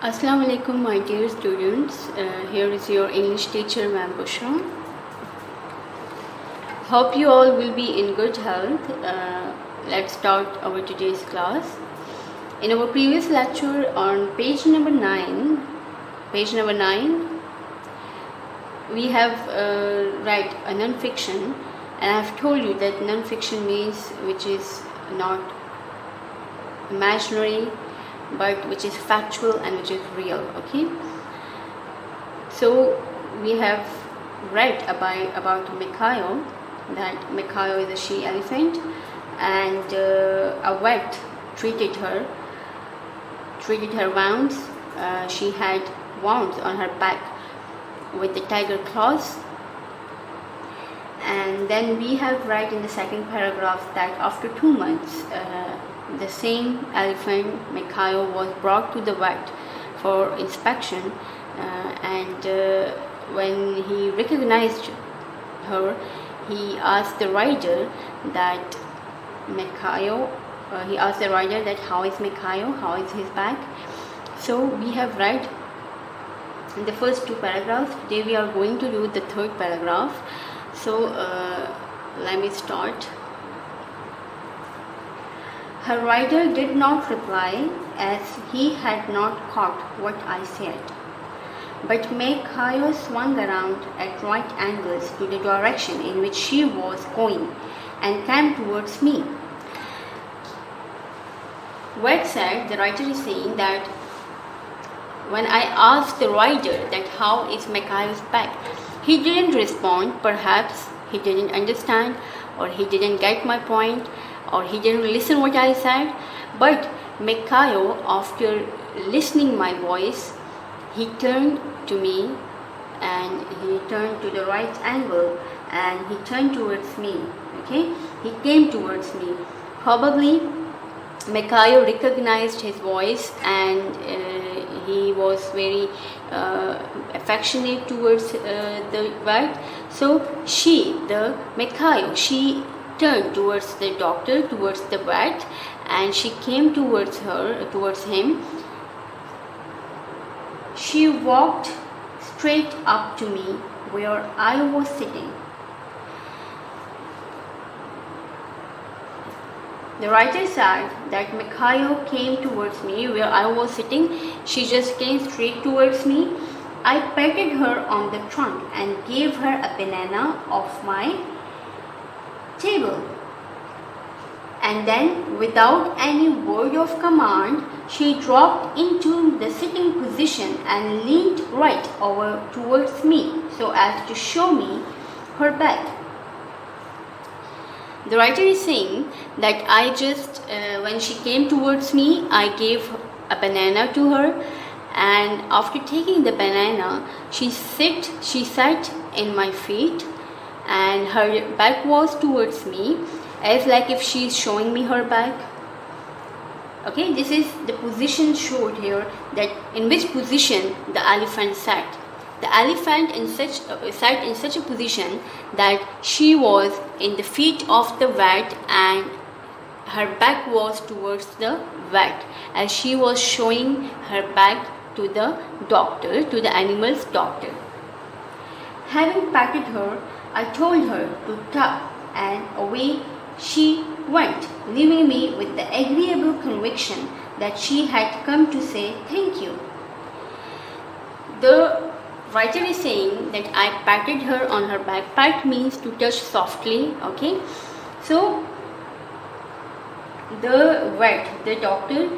Assalamu alaikum, my dear students. Here is your English teacher, Ma'am Bushra. Hope you all will be in good health. Let's start our today's class. In our previous lecture on page number 9, we have read a non-fiction, and I have told you that non-fiction means which is not imaginary, but which is factual and which is real. Okay, so we have read about Mikhail, that Mikhail is a she elephant, and a vet treated her wounds. She had wounds on her back with the tiger claws. And then we have read in the second paragraph that after 2 months the same elephant, Mikhail, was brought to the vet for inspection, and when he recognized her, he asked the rider that how is Mikhail, how is his back. So we have read in the first 2 paragraphs. Today we are going to do the third paragraph. So let me start. Her rider did not reply, as he had not caught what I said. But Mikhail swung around at right angles to the direction in which she was going and came towards me. Vet said, the writer is saying that when I asked the rider that how is Mikhail's back, he didn't respond. Perhaps he didn't understand, or he didn't get my point, or he didn't listen what I said. But Mikhail, after listening my voice, he turned to me, and he turned to the right angle, and he turned towards me. Okay, he came towards me. Probably Mikhail recognized his voice, and he was very affectionate towards the vet. So Mikhail, she turned towards the doctor, towards the vet, and she came towards him. She walked straight up to me where I was sitting. The writer said that Mikhail came towards me where I was sitting. She just came straight towards me. I patted her on the trunk and gave her a banana off my table. And then, without any word of command, she dropped into the sitting position and leaned right over towards me so as to show me her back. The writer is saying that I just, when she came towards me, I gave a banana to her, and after taking the banana, she sat in my feet, and her back was towards me, as like if she is showing me her back. Okay, this is the position showed here, that in which position the elephant sat. The elephant sat in such a position that she was in the feet of the vet, and her back was towards the vet, as she was showing her back to the doctor, to the animal's doctor. Having patted her, I told her to tuck, and away she went, leaving me with the agreeable conviction that she had come to say thank you. The writer is saying that I patted her on her back. Pat means to touch softly. Okay, so the vet, the doctor,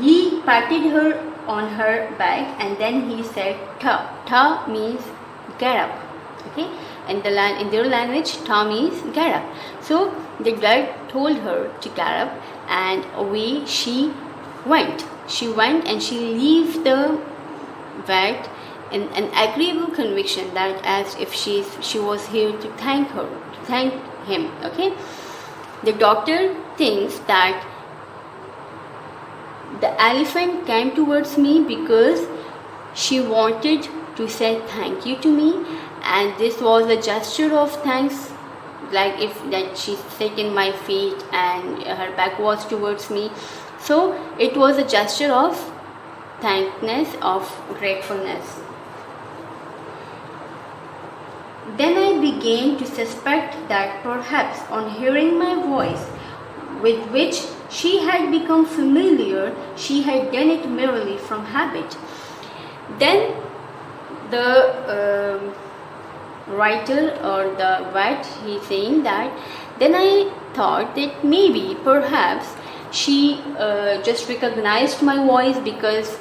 he patted her on her back, and then he said ta. Ta means get up. Okay, in their language, ta means get up. So the vet told her to get up, and away she went. She went, and she left the vet in an agreeable conviction that as if she was here to thank him. Okay, the doctor thinks that the elephant came towards me because she wanted to say thank you to me, and this was a gesture of thanks, like if that she sat in my feet and her back was towards me. So it was a gesture of thankness, of gratefulness. Then I began to suspect that perhaps on hearing my voice, with which she had become familiar, she had done it merely from habit. Then the writer or the vet, he's saying that, then I thought that maybe perhaps she just recognized my voice because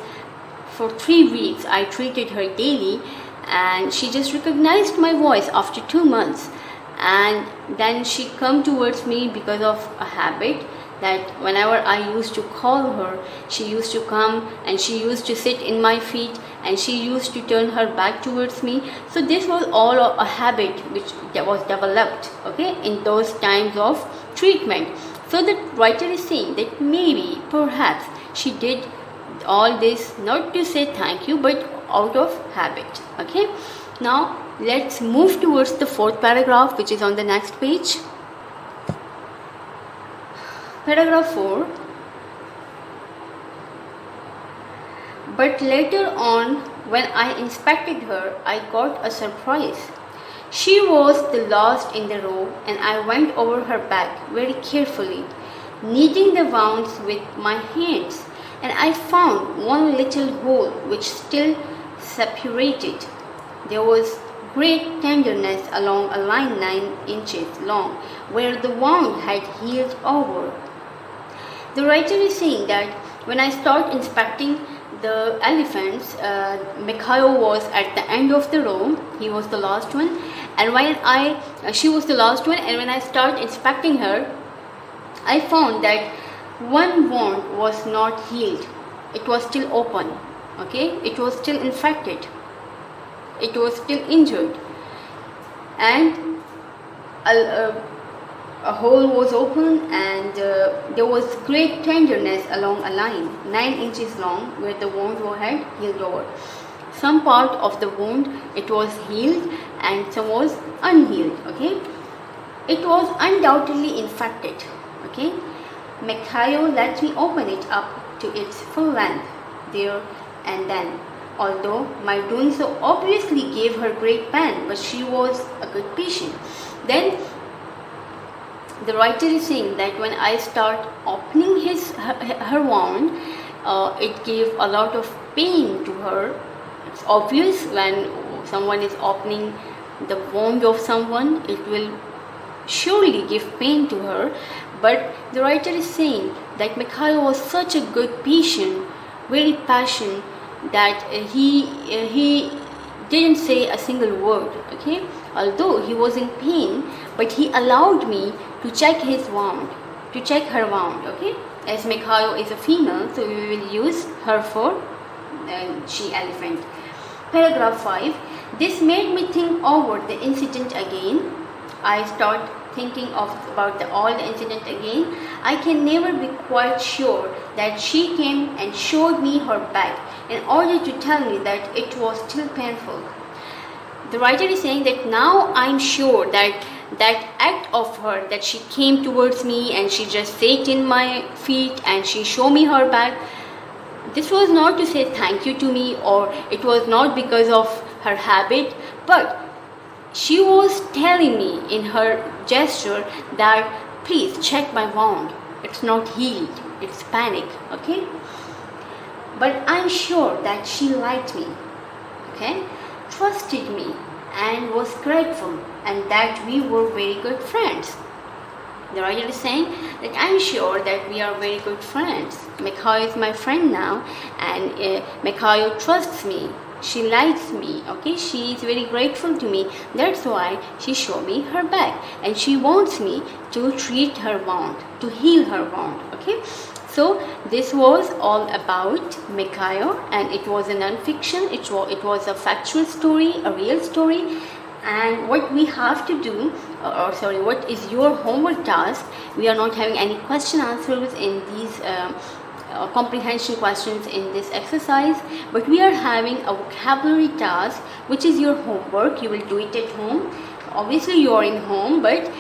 for 3 weeks I treated her daily, and she just recognized my voice after 2 months, and then she come towards me because of a habit, that whenever I used to call her, she used to come and she used to sit in my feet and she used to turn her back towards me. So this was all a habit which was developed, okay, in those times of treatment. So the writer is saying that maybe perhaps she did all this not to say thank you, but out of habit. Okay, now let's move towards the 4th paragraph, which is on the next page. Paragraph 4. But later on, when I inspected her, I got a surprise. She was the last in the row, and I went over her back very carefully, kneading the wounds with my hands, and I found one little hole which still separated. There was great tenderness along a line 9 inches long, where the wound had healed over. The writer is saying that when I start inspecting the elephants, Mikhail was at the end of the row. He was the last one, and she was the last one. And when I start inspecting her, I found that one wound was not healed. It was still open. Okay, it was still infected. It was still injured, and a hole was open, and there was great tenderness along a line 9 inches long where the wound had healed over. Some part of the wound it was healed and some was unhealed. Okay, it was undoubtedly infected. Okay, Mikhail let me open it up to its full length there and then. Although my doing so obviously gave her great pain, but she was a good patient. Then the writer is saying that when I start opening her wound, it gave a lot of pain to her. It's obvious when someone is opening the wound of someone, it will surely give pain to her. But the writer is saying that Mikhail was such a good patient, very passionate, that he didn't say a single word. Okay, although he was in pain, but he allowed me to check his wound, to check her wound. Okay, as Mikhail is a female, so we will use her for she elephant. Paragraph 5. This made me think over the incident again. I start thinking about all the incident again. I can never be quite sure that she came and showed me her back in order to tell me that it was still painful. The writer is saying that now I'm sure that that act of her, that she came towards me and she just sat in my feet and she showed me her back, this was not to say thank you to me, or it was not because of her habit, but she was telling me in her gesture that please check my wound, it's not healed, it's panic. Okay, but I'm sure that she liked me, okay, trusted me and was grateful, and that we were very good friends. The writer is saying that I'm sure that we are very good friends. Mikhail is my friend now, and Mikhail trusts me. She likes me. Okay, she is very grateful to me. That's why she showed me her back, and she wants me to treat her wound, to heal her wound. Okay, so this was all about Mikhail, and it was a non-fiction. It was a factual story, a real story. And what we have to do, what is your homework task? We are not having any question answers in these comprehension questions in this exercise, but we are having a vocabulary task, which is your homework. You will do it at home. Obviously you are in home, but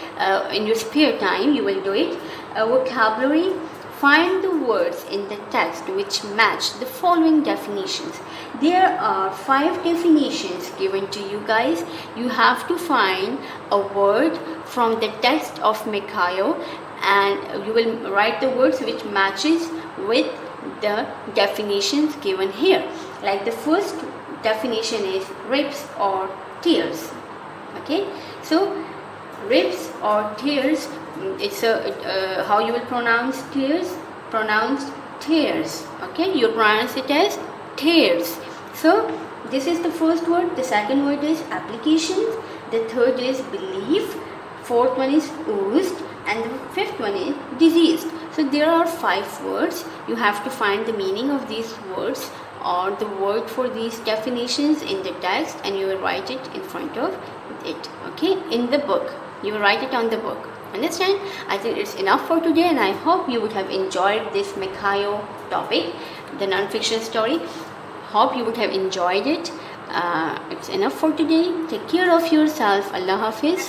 in your spare time you will do it. A vocabulary find the words in the text which match the following definitions. There are 5 definitions given to you guys. You have to find a word from the text of Mikhail, and you will write the words which matches with the definitions given here. Like the first definition is ribs or tears. Okay, so ribs or tears, it's a how you will pronounce tears, pronounced tears. Okay, you pronounce it as tears. So this is the first word. The second word is applications. The third is belief. Fourth one is oozed, and the fifth one is diseased. So there are 5 words. You have to find the meaning of these words or the word for these definitions in the text, and you will write it in front of it. Okay, in the book. You will write it on the book. Understand? I think it's enough for today, and I hope you would have enjoyed this Mikhail topic, the non-fiction story. Hope you would have enjoyed it. It's enough for today. Take care of yourself. Allah Hafiz.